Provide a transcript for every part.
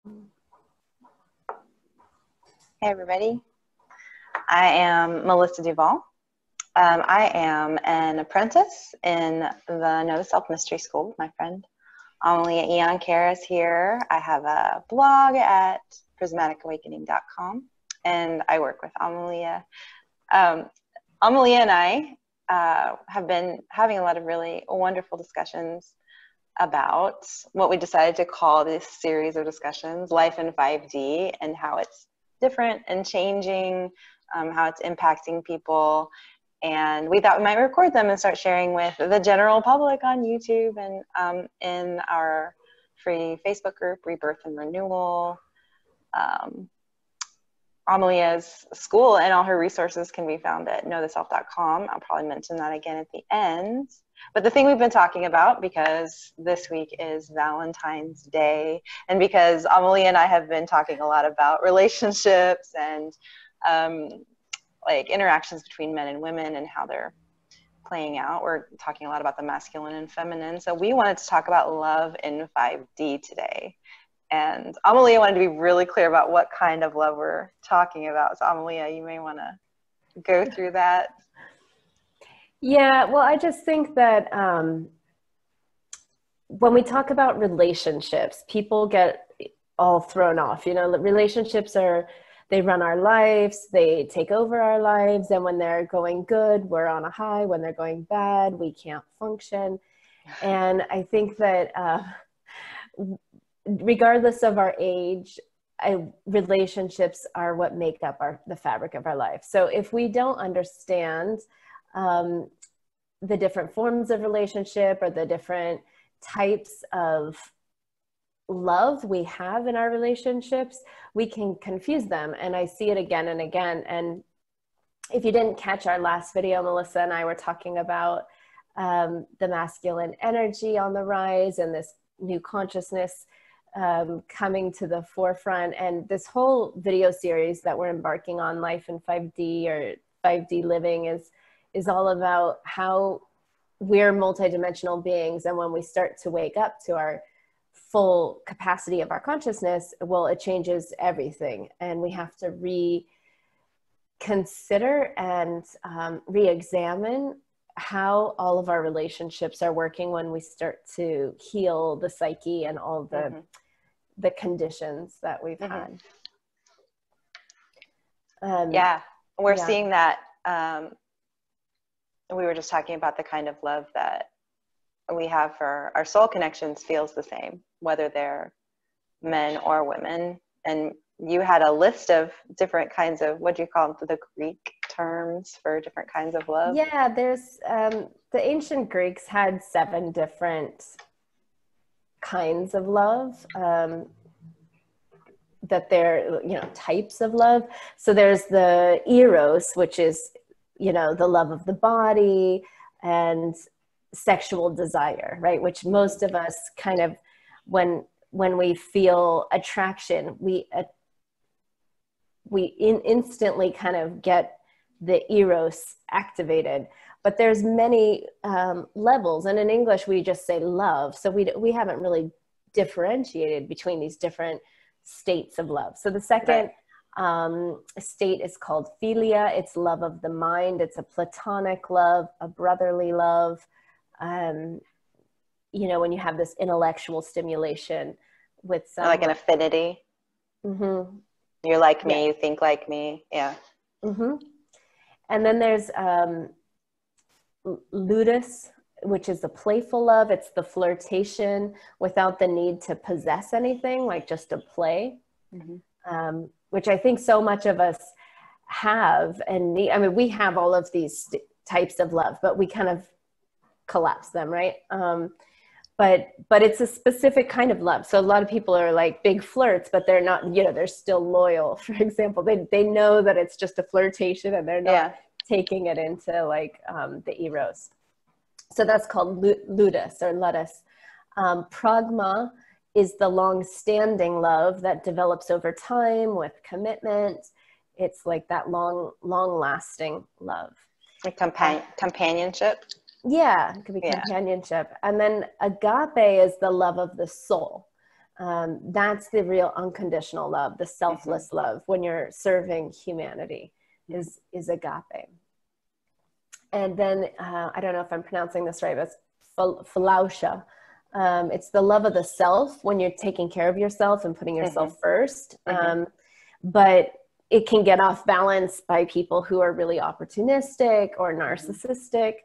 Hey everybody, I am Melissa Duval. I am an apprentice in the Know the Self Mystery School with my friend Amelía and here. I have a blog at prismaticawakening.com and I work with Amelía. Amelía and I have been having a lot of really wonderful discussions about what we decided to call this series of discussions, Life in 5D, and how it's different and changing, how it's impacting people. And we thought we might record them and start sharing with the general public on YouTube and in our free Facebook group, Rebirth and Renewal. Amelia's school and all her resources can be found at knowtheself.com. I'll probably mention that again at the end. But the thing we've been talking about, because this week is Valentine's Day, and because Amelía and I have been talking a lot about relationships and like interactions between men and women and how they're playing out, we're talking a lot about the masculine and feminine. So we wanted to talk about love in 5D today. And Amelía wanted to be really clear about what kind of love we're talking about. So Amelía, you may want to go through that. Yeah, well, I just think that when we talk about relationships, people get all thrown off. You know, relationships they run our lives, they take over our lives, and when they're going good, we're on a high. When they're going bad, we can't function. And I think that regardless of our age, relationships are what make up the fabric of our life. So if we don't understand the different forms of relationship or the different types of love we have in our relationships, we can confuse them. And I see it again and again. And if you didn't catch our last video, Melissa and I were talking about the masculine energy on the rise and this new consciousness coming to the forefront. And this whole video series that we're embarking on, Life in 5D or 5D living, is all about how we're multidimensional beings. And when we start to wake up to our full capacity of our consciousness, well, it changes everything. And we have to reconsider and re-examine how all of our relationships are working when we start to heal the psyche and all the conditions that we've had. We're seeing that. We were just talking about the kind of love that we have for our soul connections feels the same, whether they're men or women. And you had a list of different kinds of, what do you call them, the Greek terms for different kinds of love? Yeah, there's the ancient Greeks had 7 different kinds of love, that they're, types of love. So there's the eros, which is, the love of the body and sexual desire, right? Which most of us kind of, when we feel attraction, we instantly kind of get the eros activated. But there's many levels, and in English we just say love. So we haven't really differentiated between these different states of love. So the second state is called philia. It's love of the mind. It's a platonic love, a brotherly love. When you have this intellectual stimulation with someone. Like an affinity. Mm-hmm. You're like me, you think like me. Yeah. Mm-hmm. And then there's ludus, which is the playful love. It's the flirtation without the need to possess anything, like just to play. Mm-hmm. Which I think so much of us have and need. I mean, we have all of these types of love, but we kind of collapse them, right? But it's a specific kind of love. So a lot of people are like big flirts, but they're not, they're still loyal. For example, they know that it's just a flirtation and they're not taking it into like the eros. So that's called ludus or ludus. Pragma is the long-standing love that develops over time with commitment. It's like that long-lasting love. Like companionship? Yeah, it could be companionship. And then agape is the love of the soul. That's the real unconditional love, the selfless love when you're serving humanity is agape. And then I don't know if I'm pronouncing this right, but it's philautia. It's the love of the self when you're taking care of yourself and putting yourself first. But it can get off balance by people who are really opportunistic or narcissistic,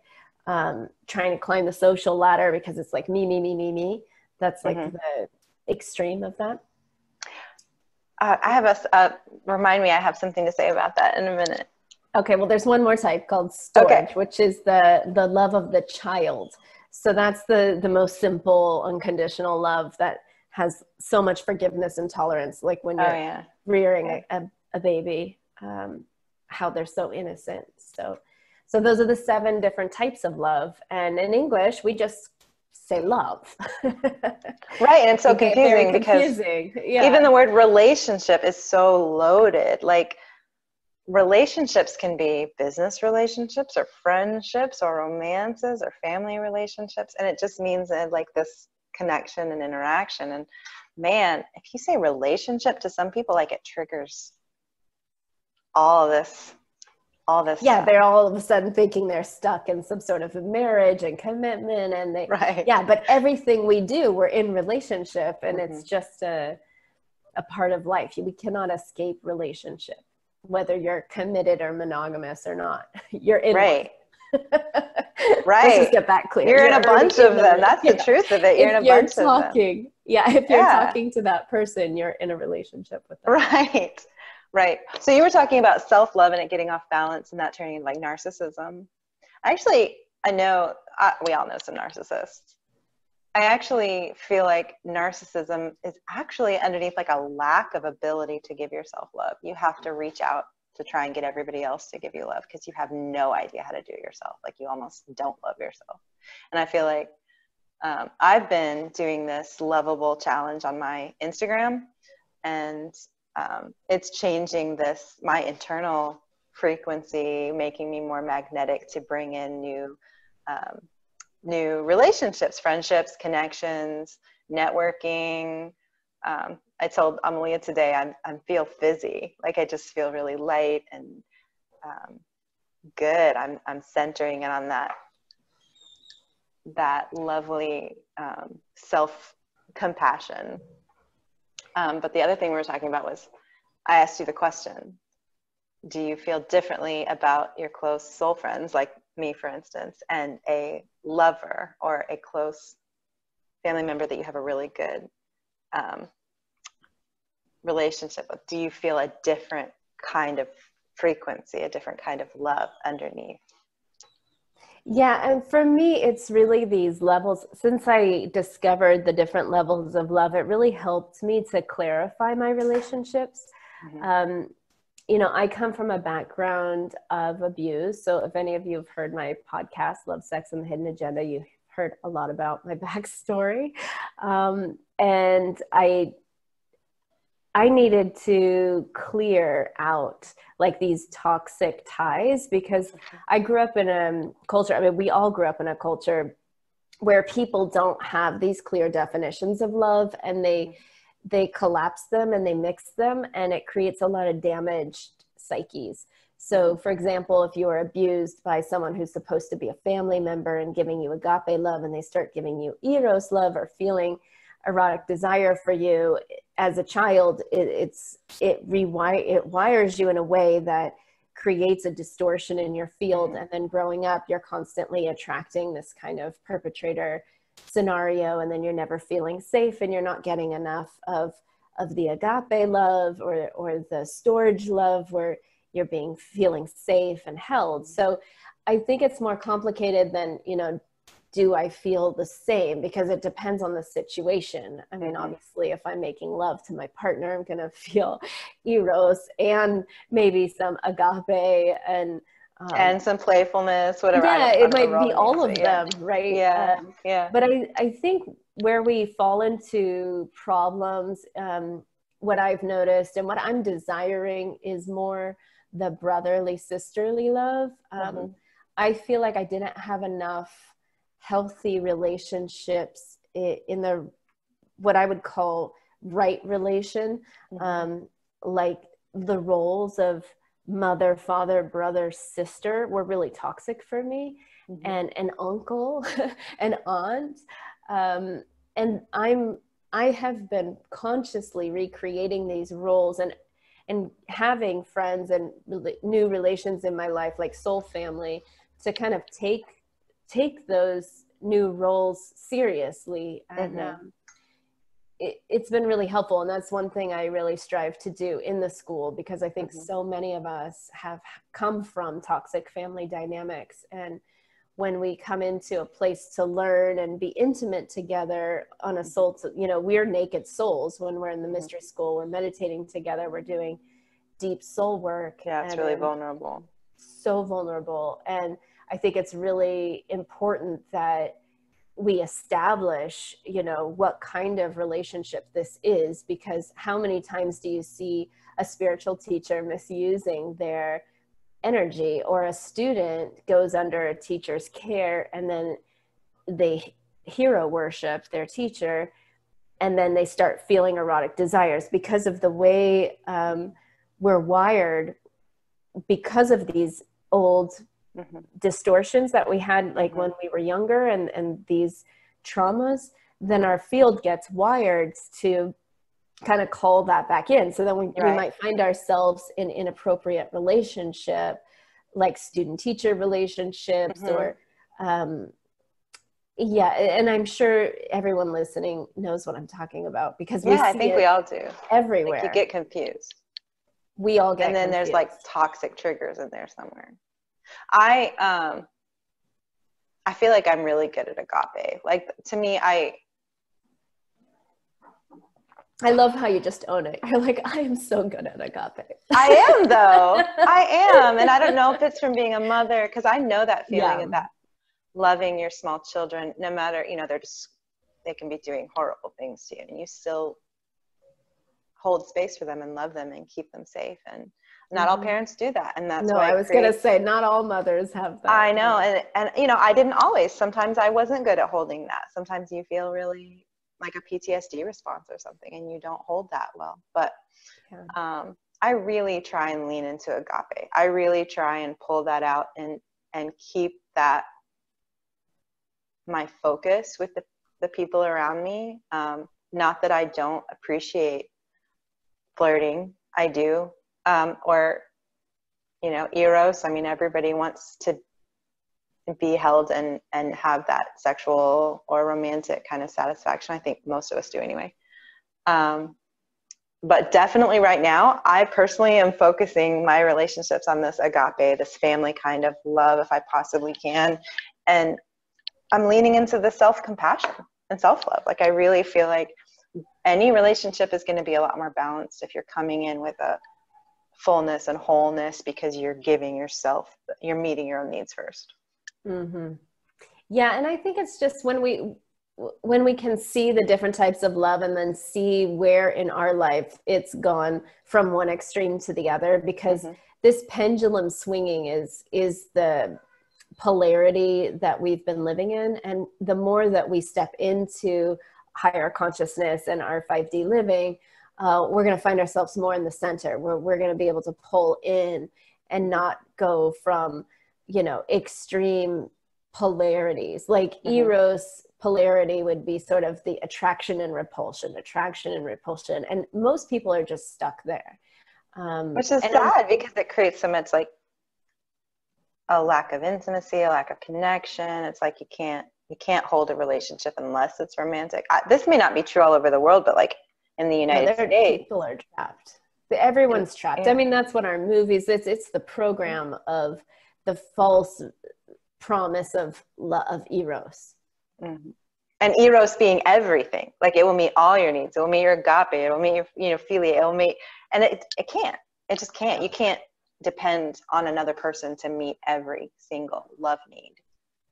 trying to climb the social ladder because it's like me, me, me, me, me. That's like the extreme of that. I have remind me, I have something to say about that in a minute. Okay, well, there's one more type called storge, which is the love of the child. So that's the most simple, unconditional love that has so much forgiveness and tolerance. Like when you're rearing a baby, how they're so innocent. So those are the 7 different types of love. And in English, we just say love. Right, and it's so confusing because even the word relationship is so loaded. Like, relationships can be business relationships or friendships or romances or family relationships. And it just means that, like, this connection and interaction. And man, if you say relationship to some people, like, it triggers all this stuff. They're all of a sudden thinking they're stuck in some sort of a marriage and commitment. And but everything we do, we're in relationship, and it's just a part of life. We cannot escape relationship. Whether you're committed or monogamous or not, you're in right. Let's just get that clear. You're in a bunch of them. That's the truth of it. You're in a bunch of them. If you're talking to that person, you're in a relationship with them. Right. So you were talking about self-love and it getting off balance and that turning into like narcissism. I know we all know some narcissists. I actually feel like narcissism is actually underneath like a lack of ability to give yourself love. You have to reach out to try and get everybody else to give you love because you have no idea how to do it yourself. Like, you almost don't love yourself. And I feel like I've been doing this lovable challenge on my Instagram, and it's changing my internal frequency, making me more magnetic to bring in new relationships, friendships, connections, networking. I told Amelía today, I feel fizzy. Like, I just feel really light and good. I'm centering in on that lovely self-compassion. But the other thing we were talking about was, I asked you the question, do you feel differently about your close soul friends, like me, for instance, and a lover or a close family member that you have a really good relationship with? Do you feel a different kind of frequency, a different kind of love underneath? Yeah, and for me, it's really these levels. Since I discovered the different levels of love, it really helped me to clarify my relationships. I come from a background of abuse. So if any of you have heard my podcast, Love, Sex, and the Hidden Agenda, you've heard a lot about my backstory. And I needed to clear out like these toxic ties, because I grew up in a culture, I mean, we all grew up in a culture where people don't have these clear definitions of love, and they collapse them and they mix them, and it creates a lot of damaged psyches. So for example, if you are abused by someone who's supposed to be a family member and giving you agape love, and they start giving you eros love or feeling erotic desire for you as a child, it wires you in a way that creates a distortion in your field. And then growing up, you're constantly attracting this kind of perpetrator scenario, and then you're never feeling safe, and you're not getting enough of the agape love or the storage love where you're feeling safe and held. So I think it's more complicated than, do I feel the same? Because it depends on the situation. I mean, obviously, if I'm making love to my partner, I'm going to feel eros and maybe some agape and some playfulness, whatever. Yeah, it might be all of them, right? Yeah. But I think where we fall into problems, what I've noticed and what I'm desiring is more the brotherly, sisterly love. I feel like I didn't have enough healthy relationships in the what I would call right relation, like the roles of mother, father, brother, sister were really toxic for me, and an uncle, an aunt. And I have been consciously recreating these roles and having friends and new relations in my life, like soul family, to kind of take those new roles seriously. And it's been really helpful. And that's one thing I really strive to do in the school, because I think so many of us have come from toxic family dynamics. And when we come into a place to learn and be intimate together on a soul, we're naked souls when we're in the mystery school, we're meditating together, we're doing deep soul work. Yeah, it's really vulnerable. So vulnerable. And I think it's really important that we establish, what kind of relationship this is, because how many times do you see a spiritual teacher misusing their energy, or a student goes under a teacher's care and then they hero worship their teacher, and then they start feeling erotic desires because of the way we're wired, because of these old distortions that we had, like when we were younger, and these traumas. Then our field gets wired to kind of call that back in. So then we might find ourselves in inappropriate relationship, like student-teacher relationships, or and I'm sure everyone listening knows what I'm talking about, because we see I think we all do everywhere. Like, you get confused. We all get and then confused. There's like toxic triggers in there somewhere. I feel like I'm really good at agape. Like, to me, I love how you just own it. You're like, I am so good at agape. I am, though. I am. And I don't know if it's from being a mother, because I know that feeling of that loving your small children, no matter, they can be doing horrible things to you, and you still hold space for them and love them and keep them safe. And not all parents do that. And that's why I was going to say, not all mothers have that. I know. And I didn't always. Sometimes I wasn't good at holding that. Sometimes you feel really like a PTSD response or something, and you don't hold that well. But I really try and lean into agape. I really try and pull that out and keep that my focus with the people around me. Not that I don't appreciate flirting. I do. Or, eros. I mean, everybody wants to be held and have that sexual or romantic kind of satisfaction. I think most of us do anyway. But definitely right now, I personally am focusing my relationships on this agape, this family kind of love, if I possibly can. And I'm leaning into the self-compassion and self-love. Like, I really feel like any relationship is going to be a lot more balanced if you're coming in with a fullness and wholeness, because you're giving yourself, you're meeting your own needs first. Yeah. And I think it's just when we can see the different types of love, and then see where in our life it's gone from one extreme to the other, because this pendulum swinging is the polarity that we've been living in. And the more that we step into higher consciousness and our 5D living, we're going to find ourselves more in the center, where we're going to be able to pull in and not go from, extreme polarities. Like Eros polarity would be sort of the attraction and repulsion. And most people are just stuck there. Which is sad, because it creates so much, like, a lack of intimacy, a lack of connection. It's like you can't hold a relationship unless it's romantic. This may not be true all over the world, but like in the United States, people are trapped. Everyone's trapped. I mean, that's what our movies, it's the program of the false promise of Eros. And Eros being everything. Like, it will meet all your needs. It will meet your agape. It will meet your philia. It will meet, and it can't. It just can't. You can't depend on another person to meet every single love need.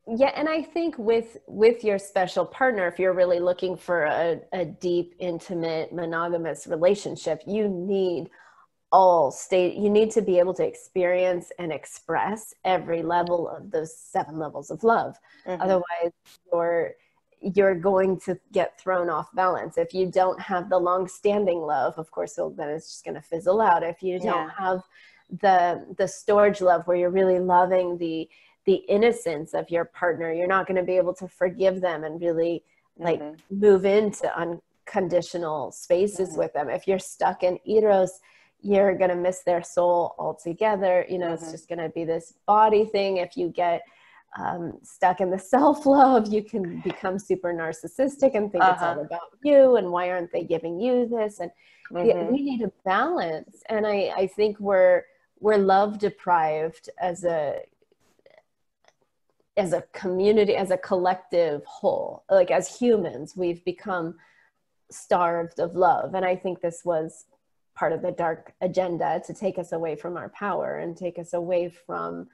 Yeah. And I think with your special partner, if you're really looking for a deep, intimate, monogamous relationship, you need you need to be able to experience and express every level of those 7 levels of love. Otherwise, you're going to get thrown off balance. If you don't have the long-standing love, of course, then it's just going to fizzle out. If you don't have the storage love where you're really loving the innocence of your partner, you're not going to be able to forgive them and really like move into unconditional spaces with them. If you're stuck in eros, you're going to miss their soul altogether. You know, it's just going to be this body thing. If you get stuck in the self-love, you can become super narcissistic and think it's all about you, and why aren't they giving you this? And we need a balance. And I think we're love deprived as a community, as a collective whole. Like as humans, we've become starved of love. And I think this was part of the dark agenda, to take us away from our power and take us away from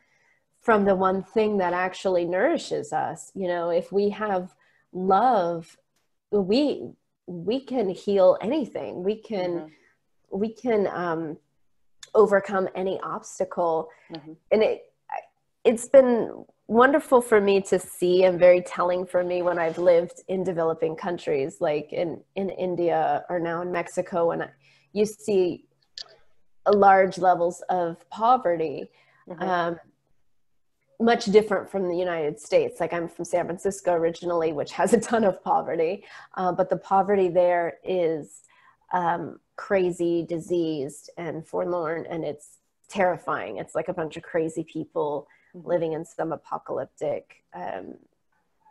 the one thing that actually nourishes us. You know, if we have love, we can heal anything. We can overcome any obstacle. And it's been wonderful for me to see, and very telling for me when I've lived in developing countries like in India or now in Mexico, and you see large levels of poverty. Much different from the United States. Like I'm from San Francisco originally, which has a ton of poverty, but the poverty there is crazy, diseased, and forlorn, and it's terrifying. It's like a bunch of crazy people living in some apocalyptic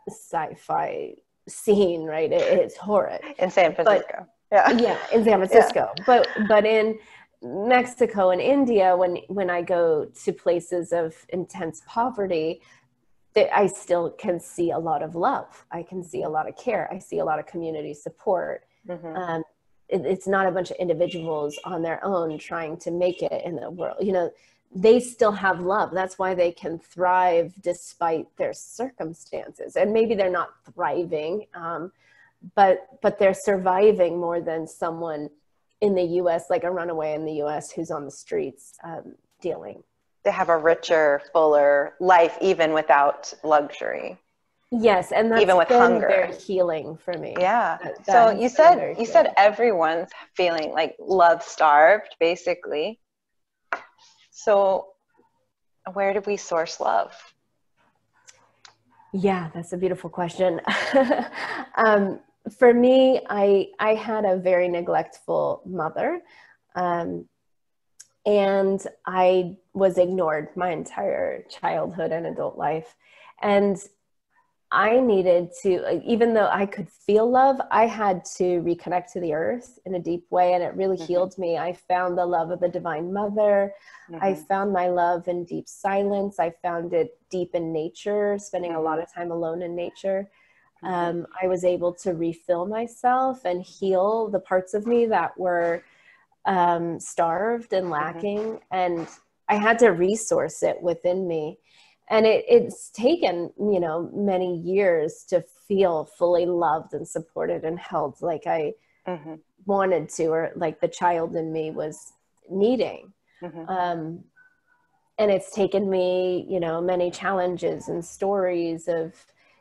sci-fi scene, right? It's horrid. In San Francisco. In San Francisco. But in Mexico and India, when I go to places of intense poverty, I still can see a lot of love. I can see a lot of care. I see a lot of community support. It's not a bunch of individuals on their own trying to make it in the world. You know, they still have love. That's why they can thrive despite their circumstances. And maybe they're not thriving, but they're surviving more than someone in the US, like a runaway in the US who's on the streets dealing. They have a richer, fuller life, even without luxury. Yes, and that's even with been hunger. Very healing for me. So you said everyone's feeling like love starved, basically. So where do we source love? Yeah, that's a beautiful question. For me, I had a very neglectful mother, and I was ignored my entire childhood and adult life. And I needed to, even though I could feel love, I had to reconnect to the earth in a deep way, and it really healed me. I found the love of the Divine Mother. I found my love in deep silence. I found it deep in nature, spending a lot of time alone in nature. I was able to refill myself and heal the parts of me that were starved and lacking. And I had to resource it within me. And it's taken, you know, many years to feel fully loved and supported and held like I wanted to, or like the child in me was needing. And it's taken me, you know, many challenges and stories of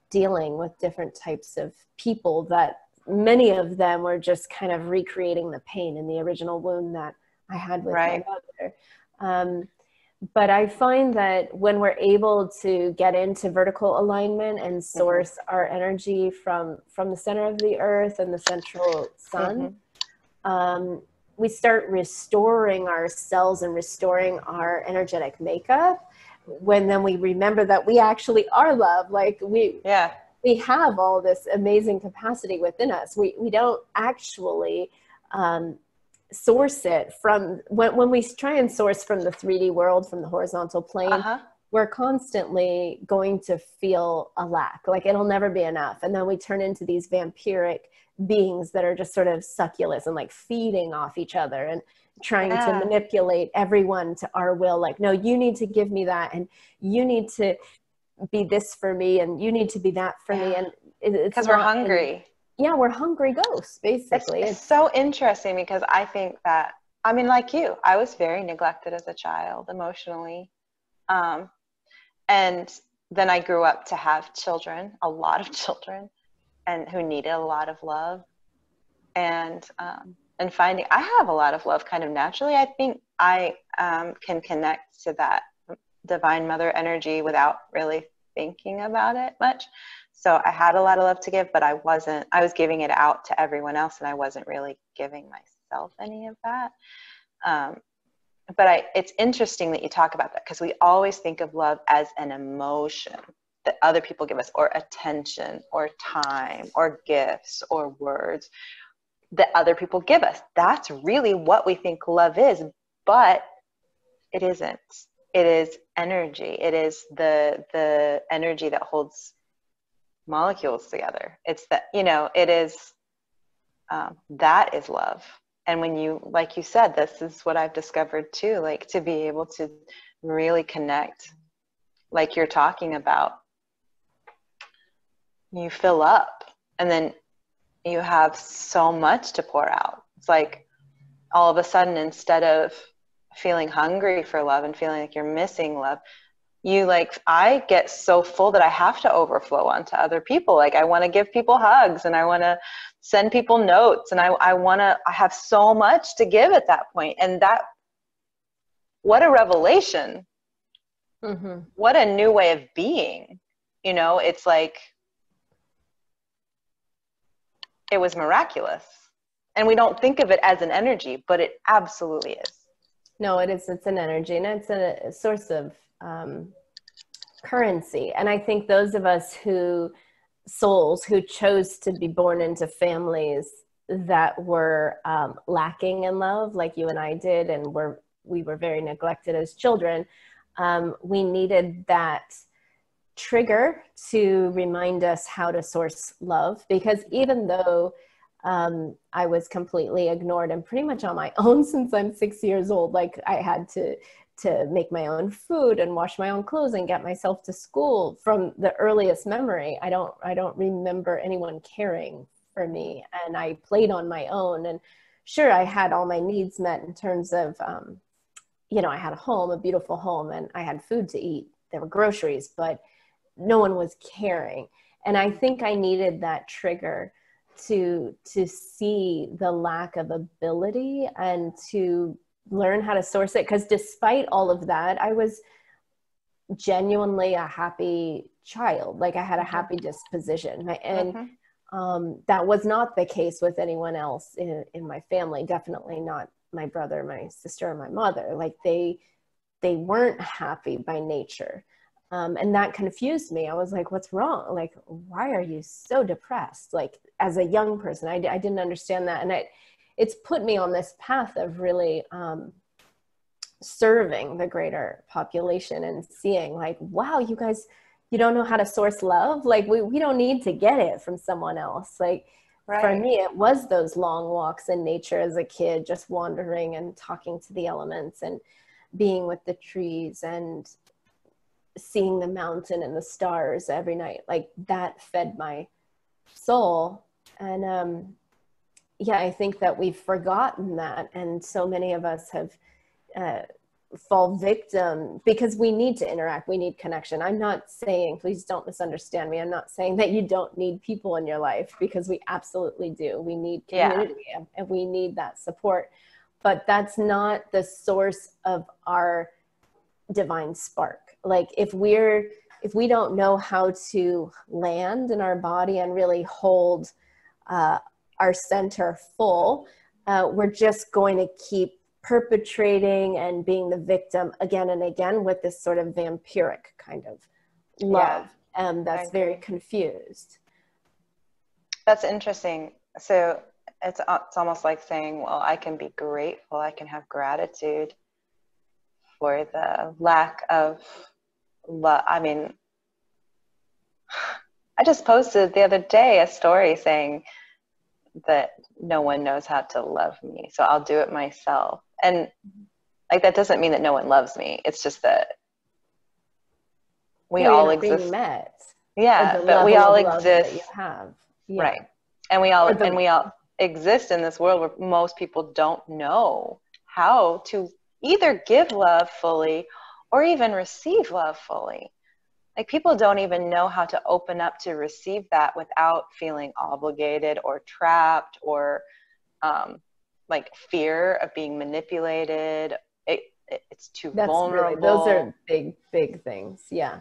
dealing with different types of people, that many of them were just kind of recreating the pain in the original wound that I had with my mother. But I find that when we're able to get into vertical alignment and source our energy from the center of the earth and the central sun, we start restoring ourselves and restoring our energetic makeup. When then we remember that we actually are love, like we have all this amazing capacity within us. We don't actually source it from, when we try and source from the 3D world, from the horizontal plane, we're constantly going to feel a lack, like it'll never be enough. And then we turn into these vampiric beings that are just sort of succulous and like feeding off each other and trying to manipulate everyone to our will. Like, no, you need to give me that, and you need to be this for me, and you need to be that for me. And it's because we're hungry. We're hungry ghosts, basically. It's so interesting, because I think that, I mean, like you, I was very neglected as a child emotionally. And then I grew up to have children, a lot of children. and who needed a lot of love, and finding I have a lot of love kind of naturally. I think I can connect to that divine mother energy without really thinking about it much. So I had a lot of love to give, but I was giving it out to everyone else, and I wasn't really giving myself any of that. But it's interesting that you talk about that, because we always think of love as an emotion that other people give us, or attention, or time, or gifts, or words that other people give us. That's really what we think love is, but it isn't. It is energy. It is the energy that holds molecules together. It's that, it is, that is love. And when you, like you said, this is what I've discovered too, like to be able to really connect, like you're talking about, you fill up and then you have so much to pour out. It's like all of a sudden, instead of feeling hungry for love and feeling like you're missing love, I get so full that I have to overflow onto other people. Like I want to give people hugs, and I want to send people notes, and I have so much to give at that point. And what a revelation. Mm-hmm. What a new way of being. It's like, it was miraculous. And we don't think of it as an energy, but it absolutely is. No, it is. It's an energy, and it's a source of currency. And I think those of us souls who chose to be born into families that were lacking in love, like you and I did, and we were very neglected as children, we needed that trigger to remind us how to source love. Because even though I was completely ignored and pretty much on my own since I'm 6 years old, like I had to make my own food and wash my own clothes and get myself to school from the earliest memory. I don't remember anyone caring for me, and I played on my own. And sure, I had all my needs met in terms of, I had a beautiful home, and I had food to eat. There were groceries, but no one was caring. And I think I needed that trigger to see the lack of ability and to learn how to source it. Because despite all of that, I was genuinely a happy child. Like I had a happy disposition. And that was not the case with anyone else in my family. Definitely not my brother, my sister, or my mother. Like they weren't happy by nature. And that confused me. I was like, what's wrong? Like, why are you so depressed? Like as a young person, I didn't understand that. And it's put me on this path of really serving the greater population and seeing like, wow, you guys, you don't know how to source love. Like we don't need to get it from someone else. Like right. For me, it was those long walks in nature as a kid, just wandering and talking to the elements and being with the trees and seeing the mountain and the stars every night. Like that fed my soul. And I think that we've forgotten that. And so many of us have fall victim because we need to interact. We need connection. I'm not saying, please don't misunderstand me. I'm not saying that you don't need people in your life, because we absolutely do. We need community and we need that support. But that's not the source of our divine spark. Like if we don't know how to land in our body and really hold our center full, we're just going to keep perpetrating and being the victim again and again with this sort of vampiric kind of love. That's very confused. That's interesting. So it's almost like saying, well, I can be grateful. I can have gratitude for the lack of love. I mean, I just posted the other day a story saying that no one knows how to love me, so I'll do it myself. And like that doesn't mean that no one loves me. It's just that we all exist. Being met. Yeah, but we all exist. That you have. Yeah. Right. And we all exist in this world where most people don't know how to either give love fully or even receive love fully. like people don't even know how to open up to receive that without feeling obligated or trapped or like fear of being manipulated. It's too vulnerable. Those are big things. Yeah,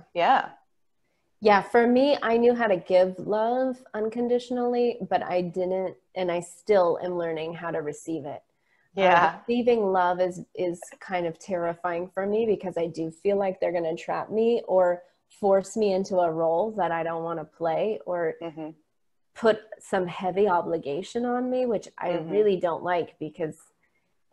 for me, I knew how to give love unconditionally, but I didn't, and I still am learning how to receive it. Receiving love is kind of terrifying for me because I do feel like they're going to trap me or force me into a role that I don't want to play, or put some heavy obligation on me, which I really don't like, because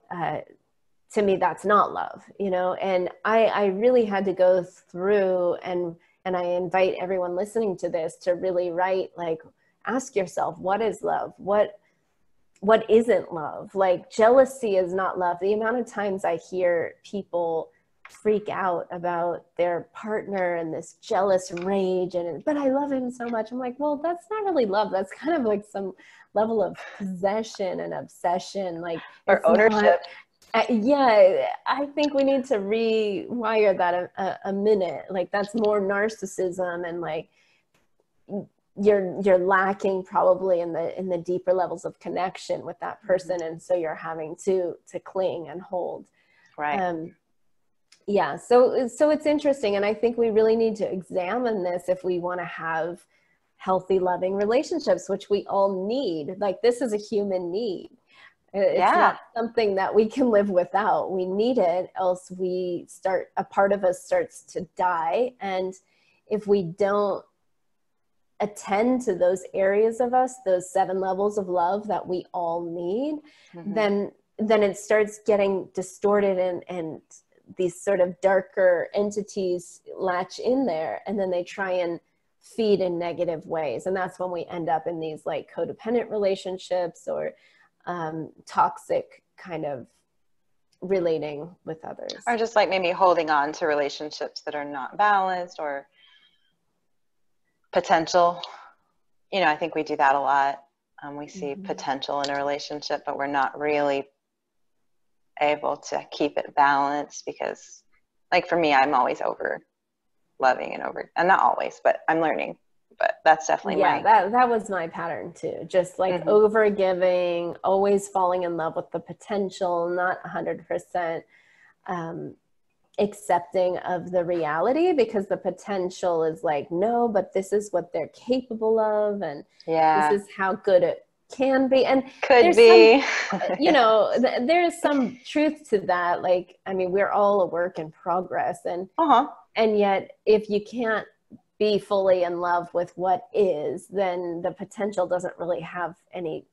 to me, that's not love, you know? And I really had to go through, and I invite everyone listening to this to really write, like, ask yourself, what is love? What isn't love? Like, jealousy is not love. The amount of times I hear people freak out about their partner and this jealous rage, but I love him so much. I'm like, well, that's not really love. That's kind of like some level of possession and obsession, like, or ownership. I think we need to rewire that a minute. Like, that's more narcissism, and like you're lacking probably in the deeper levels of connection with that person, and so you're having to cling and hold. Right. So it's interesting, and I think we really need to examine this if we want to have healthy, loving relationships, which we all need. Like, this is a human need. It's not something that we can live without. We need it, else a part of us starts to die. And if we don't attend to those areas of us, those 7 levels of love that we all need, then it starts getting distorted, and these sort of darker entities latch in there, and then they try and feed in negative ways. And that's when we end up in these like codependent relationships, or toxic kind of relating with others. Or just like maybe holding on to relationships that are not balanced, or potential. You know, I think we do that a lot. We see potential in a relationship, but we're not really able to keep it balanced, because like for me, I'm always over loving and not always, but I'm learning. But that's definitely that was my pattern too. Just like over giving, always falling in love with the potential, not 100% accepting of the reality, because the potential is like, no, but this is what they're capable of, and this is how good it can be, and could be. You know, there's some truth to that. Like, I mean, we're all a work in progress, and yet if you can't be fully in love with what is, then the potential doesn't really have any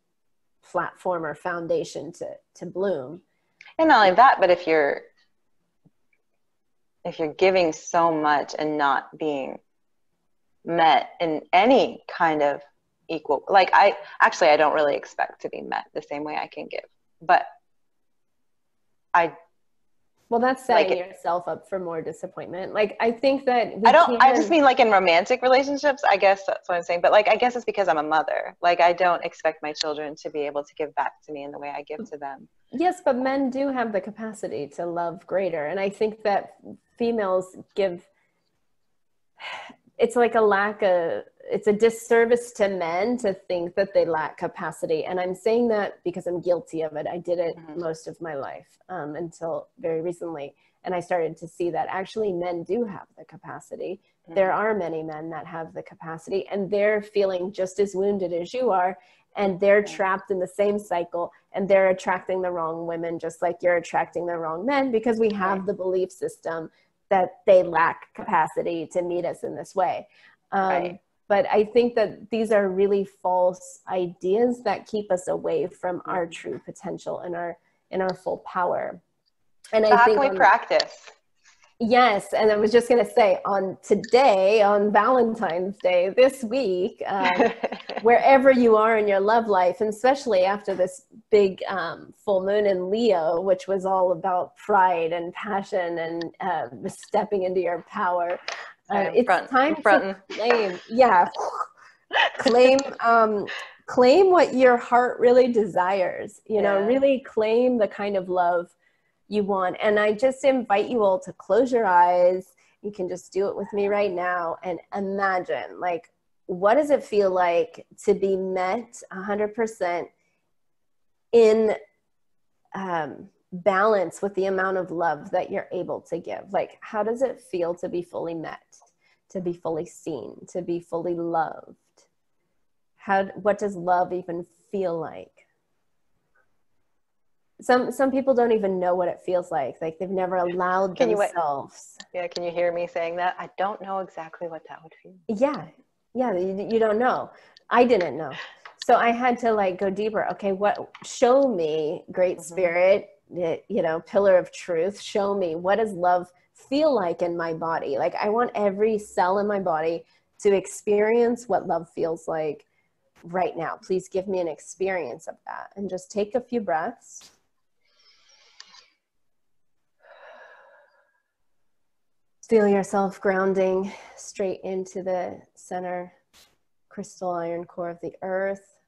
platform or foundation to bloom. And not only that, but if you're giving so much and not being met in any kind of equal, like I don't really expect to be met the same way I can give, but that's setting yourself up for more disappointment. Like, I think that I just mean like in romantic relationships, I guess that's what I'm saying. But like, I guess it's because I'm a mother. Like, I don't expect my children to be able to give back to me in the way I give to them. Yes, but men do have the capacity to love greater. And I think that females it's like it's a disservice to men to think that they lack capacity. And I'm saying that because I'm guilty of it. I did it most of my life until very recently. And I started to see that actually men do have the capacity. There are many men that have the capacity, and they're feeling just as wounded as you are. And they're trapped in the same cycle, and they're attracting the wrong women, just like you're attracting the wrong men, because we have the belief system that they lack capacity to meet us in this way. But I think that these are really false ideas that keep us away from our true potential and our full power. And so how can we practice? Yes, and I was just going to say, on Valentine's Day this week, wherever you are in your love life, and especially after this big full moon in Leo, which was all about pride and passion and stepping into your power, it's time to claim what your heart really desires. You know, really claim the kind of love you want. And I just invite you all to close your eyes You can just do it with me right now and imagine, like, what does it feel like to be met 100% in balance with the amount of love that you're able to give? Like, how does it feel to be fully met, to be fully seen, to be fully loved? What does love even feel like? Some people don't even know what it feels like they've never allowed themselves. Can you hear me saying that? I don't know exactly what that would feel. Yeah, you don't know. I didn't know. So I had to like go deeper. Okay, show me, Great Spirit, pillar of truth, show me, what does love feel like in my body? Like, I want every cell in my body to experience what love feels like right now. Please give me an experience of that. And just take a few breaths. Feel yourself grounding straight into the center crystal iron core of the earth.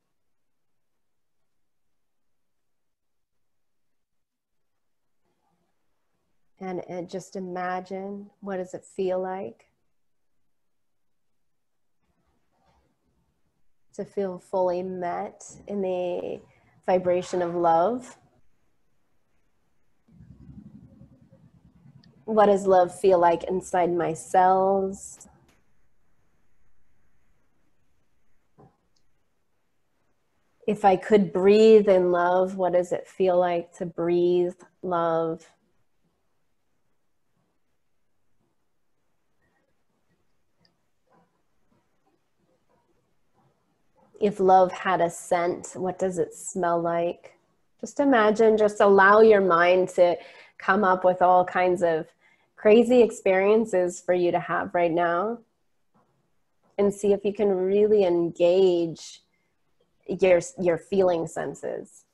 And just imagine, what does it feel like to feel fully met in the vibration of love? What does love feel like inside my cells? If I could breathe in love, what does it feel like to breathe love? If love had a scent, what does it smell like? Just imagine, just allow your mind to come up with all kinds of crazy experiences for you to have right now, and see if you can really engage your feeling senses.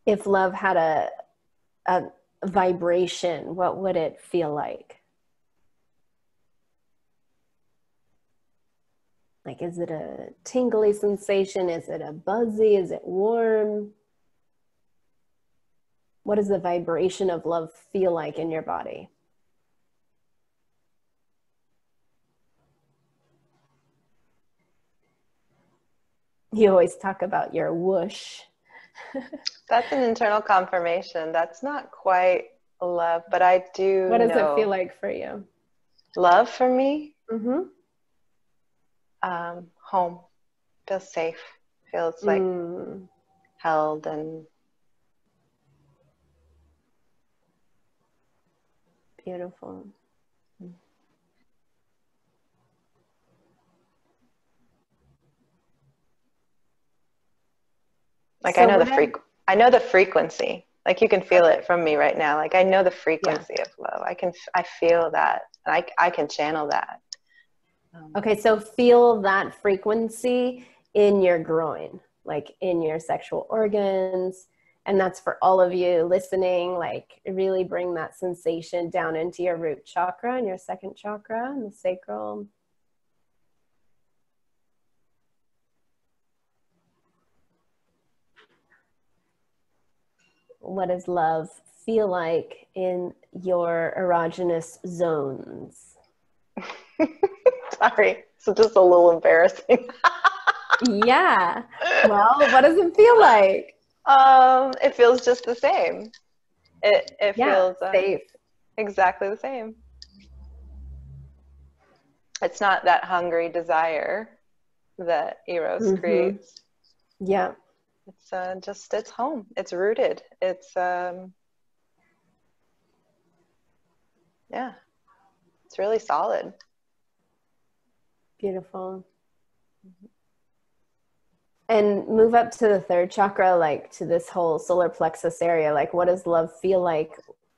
If love had a vibration, what would it feel like? Like, is it a tingly sensation? Is it a buzzy? Is it warm? What does the vibration of love feel like in your body? You always talk about your whoosh. That's an internal confirmation. That's not quite love, but I do know. What does it feel like for you? Love for me? Mm-hmm. Home. Feels safe. Feels like held and beautiful. Like, so I know the frequency. Like, you can feel it from me right now. Like, I know the frequency of love. I feel that. And I can channel that. Okay, so feel that frequency in your groin, like in your sexual organs. And that's for all of you listening, like, really bring that sensation down into your root chakra and your second chakra and the sacral. What does love feel like in your erogenous zones? Sorry, so just a little embarrassing. Yeah. Well, what does it feel like? It feels just the same. It feels safe. Exactly the same. It's not that hungry desire that Eros creates. Yeah. It's it's home. It's rooted. It's it's really solid. Beautiful. And move up to the third chakra, like to this whole solar plexus area. Like, what does love feel like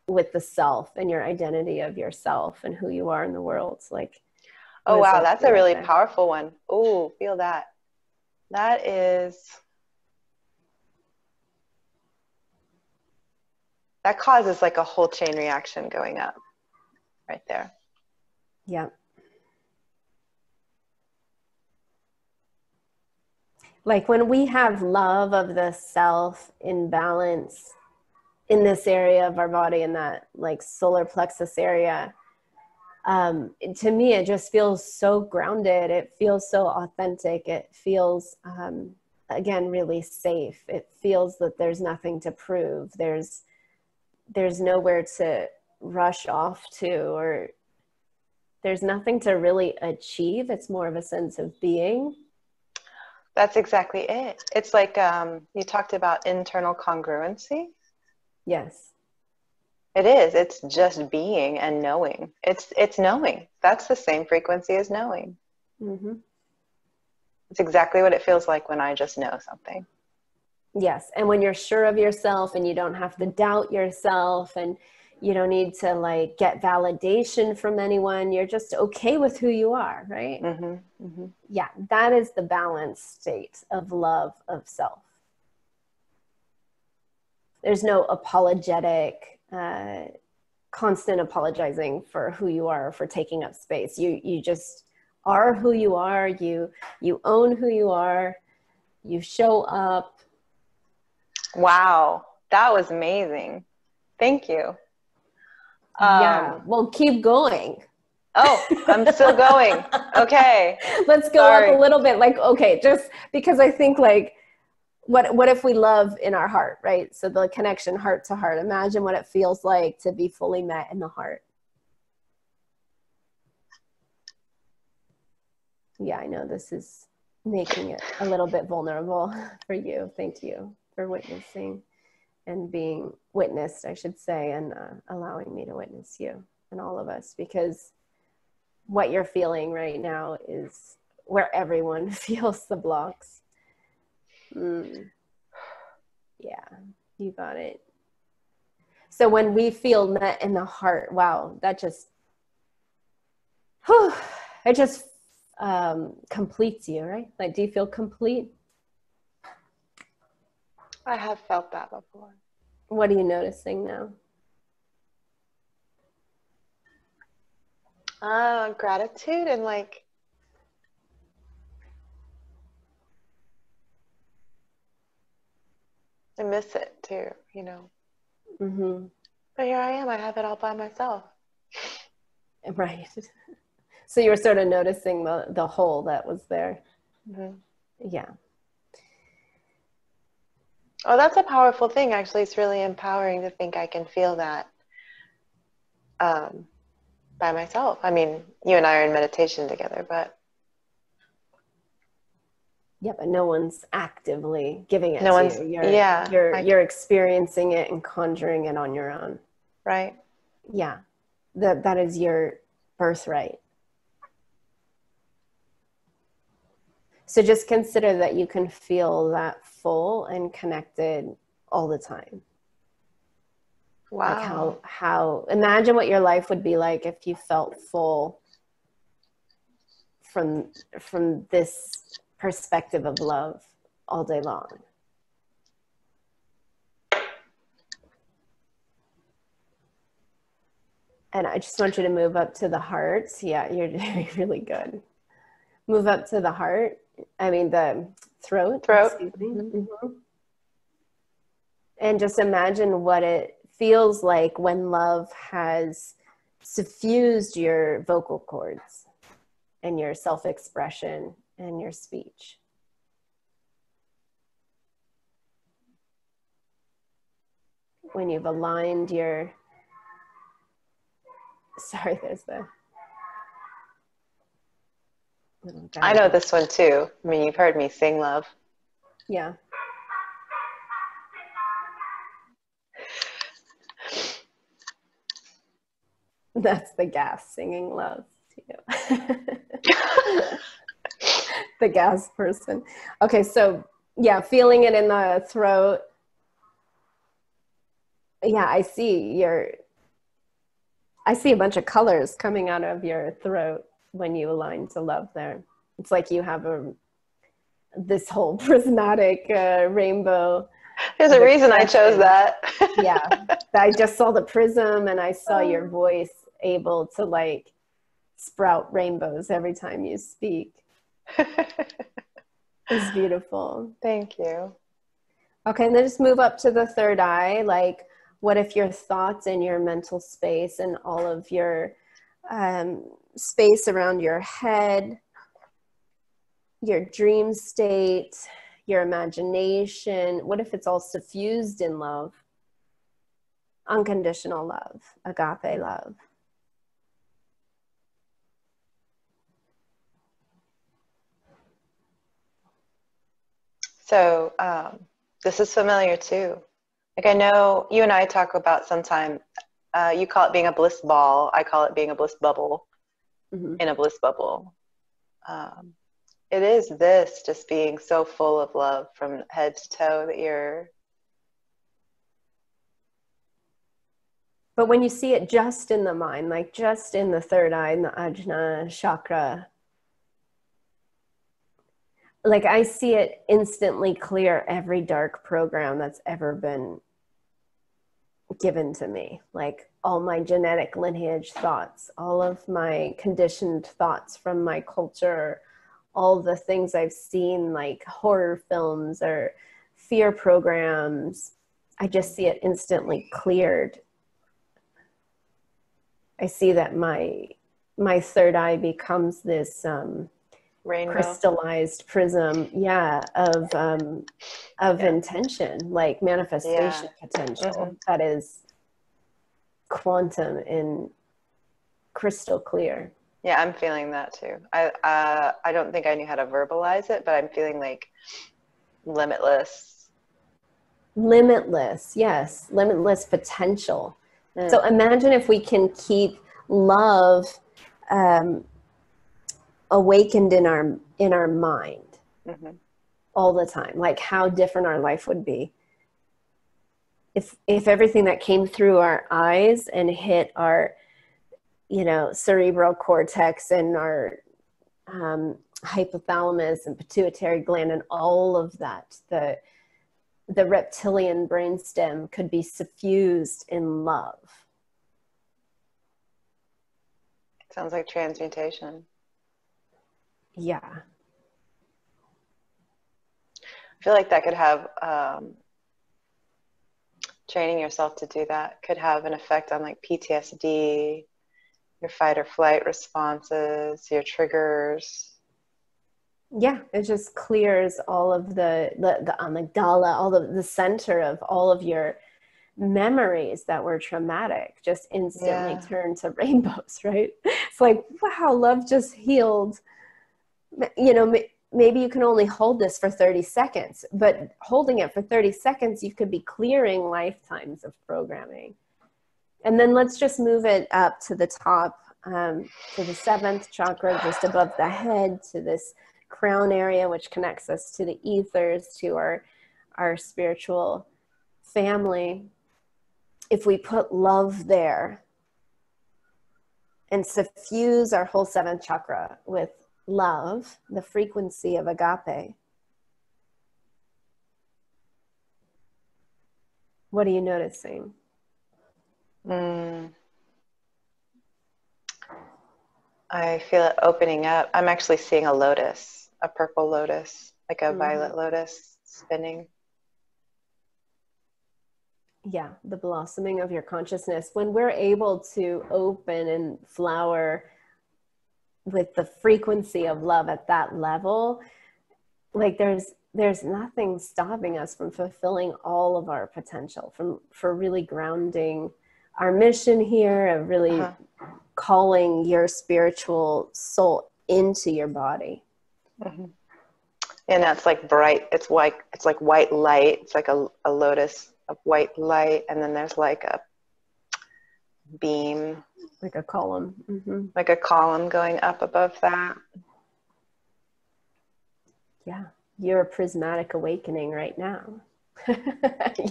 with the self and your identity of yourself and who you are in the world? Like, oh wow, that's a really powerful one. Oh, feel that. That causes like a whole chain reaction going up right there. Yeah. Like when we have love of the self in balance in this area of our body, in that like solar plexus area, to me, it just feels so grounded. It feels so authentic. It feels, again, really safe. It feels that there's nothing to prove. There's nowhere to rush off to, or there's nothing to really achieve. It's more of a sense of being. That's exactly it. It's like you talked about internal congruency. Yes. It is. It's just being and knowing. It's knowing. That's the same frequency as knowing. Mm-hmm. It's exactly what it feels like when I just know something. Yes. And when you're sure of yourself and you don't have to doubt yourself and you don't need to like get validation from anyone, you're just okay with who you are, right? Mm-hmm. Mm-hmm. Yeah, that is the balanced state of love of self. There's no apologetic, constant apologizing for who you are, for taking up space. You just are who you are. You own who you are. You show up. Wow, that was amazing. Thank you. Yeah, well, keep going. Oh, I'm still going. Okay. Let's go up a little bit. Like, okay, just because I think like, what if we love in our heart, right? So the connection heart to heart. Imagine what it feels like to be fully met in the heart. Yeah, I know this is making it a little bit vulnerable for you. Thank you for witnessing and being witnessed, I should say, and allowing me to witness you and all of us, because what you're feeling right now is where everyone feels the blocks. Yeah, you got it. So when we feel met in the heart, wow, that just, it just completes you, right? Like, do you feel complete? I have felt that before. What are you noticing now? Gratitude and like I miss it too, you know. Mm-hmm. But here I am. I have it all by myself. Right. So you were sort of noticing the hole that was there. Mm-hmm. Yeah. Oh, that's a powerful thing. Actually, it's really empowering to think I can feel that by myself. I mean, you and I are in meditation together, but yeah, but no one's actively giving it no to one's, you. yeah, You're experiencing it and conjuring it on your own. Right. Yeah. That is your birthright. So just consider that you can feel that full and connected all the time. Wow. Like how imagine what your life would be like if you felt full from this perspective of love all day long. And I just want you to move up to the heart. Yeah, you're doing really good. Move up to the heart. I mean, the throat. Excuse me. Mm-hmm. And just imagine what it feels like when love has suffused your vocal cords and your self-expression and your speech. When you've aligned your, sorry, there's the, I know this one too. I mean, you've heard me sing love. Yeah. That's the gas singing love to you. The gas person. Okay, so yeah, feeling it in the throat. Yeah, I see a bunch of colors coming out of your throat when you align to love there. It's like you have this whole prismatic rainbow. There's a reason I chose that. Yeah, I just saw the prism and I saw your voice able to like sprout rainbows every time you speak. It's beautiful. Thank you. Okay, and then just move up to the third eye. Like, what if your thoughts in your mental space and all of your space around your head, your dream state, your imagination, what if it's all suffused in love? Unconditional love, agape love. So this is familiar too. Like I know you and I talk about sometime, you call it being a bliss ball. I call it being a bliss bubble in a bliss bubble. It is this just being so full of love from head to toe that you're. But when you see it just in the mind, like just in the third eye, in the Ajna chakra, like I see it instantly clear every dark program that's ever been given to me. Like all my genetic lineage thoughts, all of my conditioned thoughts from my culture, all the things I've seen, like horror films or fear programs. I just see it instantly cleared. I see that my third eye becomes this Rainbow. Crystallized prism, of intention, like manifestation potential that is quantum and crystal clear. Yeah, I'm feeling that too. I don't think I knew how to verbalize it, but I'm feeling like limitless. Limitless, yes, limitless potential. So imagine if we can keep love awakened in our mind all the time, like how different our life would be if everything that came through our eyes and hit our cerebral cortex and our hypothalamus and pituitary gland and all of that, the reptilian brainstem could be suffused in love. Sounds like transmutation. Yeah. I feel like that could have, training yourself to do that could have an effect on like PTSD, your fight or flight responses, your triggers. Yeah, it just clears all of the amygdala, all the center of all of your memories that were traumatic, just instantly turn to rainbows, right? It's like, wow, love just healed. Maybe you can only hold this for 30 seconds, but holding it for 30 seconds, you could be clearing lifetimes of programming. And then let's just move it up to the top, to the seventh chakra, just above the head, to this crown area, which connects us to the ethers, to our spiritual family. If we put love there and suffuse our whole seventh chakra with love, the frequency of agape, what are you noticing? I feel it opening up. I'm actually seeing a lotus, a purple lotus, like a violet lotus spinning. Yeah, the blossoming of your consciousness. When we're able to open and flower with the frequency of love at that level, like there's nothing stopping us from fulfilling all of our potential, for really grounding our mission here, of really calling your spiritual soul into your body. And that's like bright. It's like white light. It's like a lotus of white light, and then there's like a beam, like a column, like a column going up above that. Yeah, you're a prismatic awakening right now.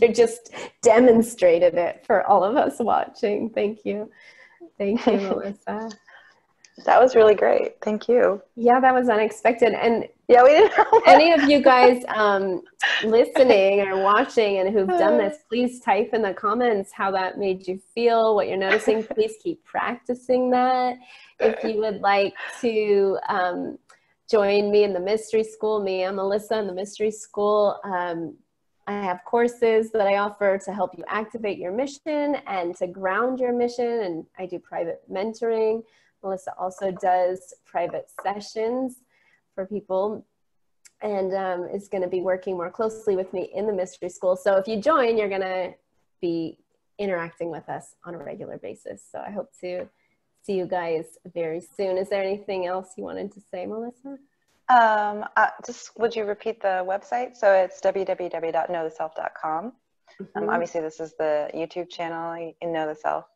You just demonstrated it for all of us watching. Thank you, Melissa. That was really great. Thank you. Yeah, that was unexpected. And yeah, we didn't know. Any of you guys listening or watching and who've done this, please type in the comments how that made you feel, what you're noticing. Please keep practicing that. If you would like to join me in the mystery school, me and Melissa in the mystery school. I have courses that I offer to help you activate your mission and to ground your mission. And I do private mentoring. Melissa also does private sessions for people, and is going to be working more closely with me in the mystery school. So if you join, you're going to be interacting with us on a regular basis. So I hope to see you guys very soon. Is there anything else you wanted to say, Melissa? Just would you repeat the website? So it's www.knowtheself.com. Obviously, this is the YouTube channel. You can know the self.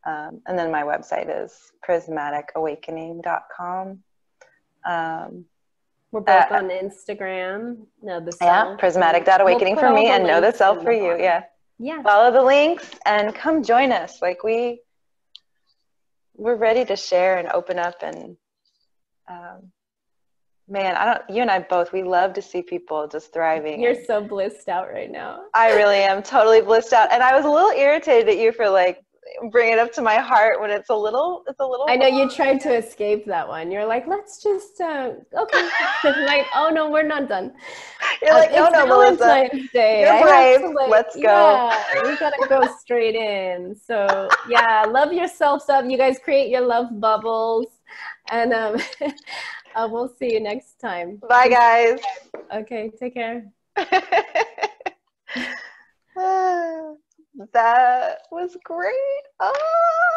And then my website is prismaticawakening.com. We're both on Instagram. Know the self. Yeah, prismatic.awakening for me and know the self for you. Yeah. Yeah. Follow the links and come join us. Like we're ready to share and open up, and man, you and I both, we love to see people just thriving. You're so blissed out right now. I really am totally blissed out. And I was a little irritated at you for like bringing it up to my heart when it's a little. I know you tried to escape that one. You're like, let's just, okay. Like, oh no, we're not done. You're like, no, Melissa. Day. You're brave. Let's go. Yeah, we gotta go straight in. So yeah, love yourselves up. You guys create your love bubbles, and we'll see you next time. Bye, guys. Okay, take care. That was great. Oh.